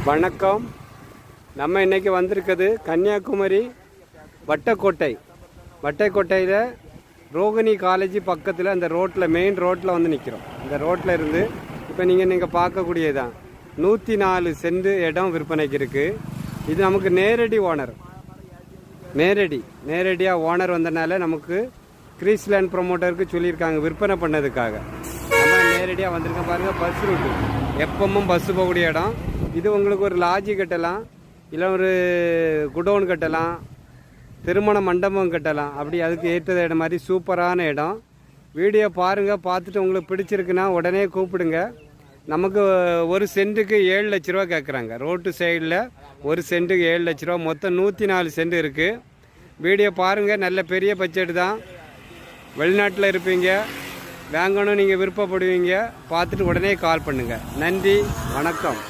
வணக்கம். நம்ம இன்றைக்கி வந்திருக்குது கன்னியாகுமரி வட்டைக்கோட்டையில் ரோகிணி காலேஜ் பக்கத்தில் அந்த ரோட்டில் மெயின் ரோட்டில் வந்து நிற்கிறோம். இந்த ரோட்டில் இருந்து இப்போ நீங்கள் பார்க்கக்கூடியதான் 104 சென்ட் இடம் விற்பனைக்கு இருக்குது. இது நமக்கு நேரடி ஓனர், நேரடியாக ஓனர் வந்தனால நமக்கு கிரீஸ்லேண்ட் ப்ரொமோட்டருக்கு சொல்லியிருக்காங்க விற்பனை பண்ணதுக்காக. நம்ம நேரடியாக வந்திருக்கோம் பாருங்கள். பஸ் ரூட்டு எப்பவும் பஸ்ஸு போகக்கூடிய இடம். இது உங்களுக்கு ஒரு லாட்ஜி கட்டலாம், இல்லை ஒரு குடோன் கட்டலாம், திருமண மண்டபம் கட்டலாம். அப்படி அதுக்கு ஏற்ற இடம் மாதிரி சூப்பரான இடம். வீடியோ பாருங்கள், பார்த்துட்டு உங்களுக்கு பிடிச்சிருக்குன்னா உடனே கூப்பிடுங்க. நமக்கு ஒரு சென்ட்டுக்கு 7 லட்ச ரூபா கேட்குறாங்க. ரோட்டு சைடில் ஒரு சென்ட்டுக்கு 7 லட்ச ரூபா, மொத்தம் 104 சென்ட் இருக்குது. வீடியோ பாருங்கள், நல்ல பெரிய பட்ஜெட் தான். வெளிநாட்டில் இருப்பீங்க, வாங்கணும் நீங்கள் விருப்பப்படுவீங்க, பார்த்துட்டு உடனே கால் பண்ணுங்கள். நன்றி, வணக்கம்.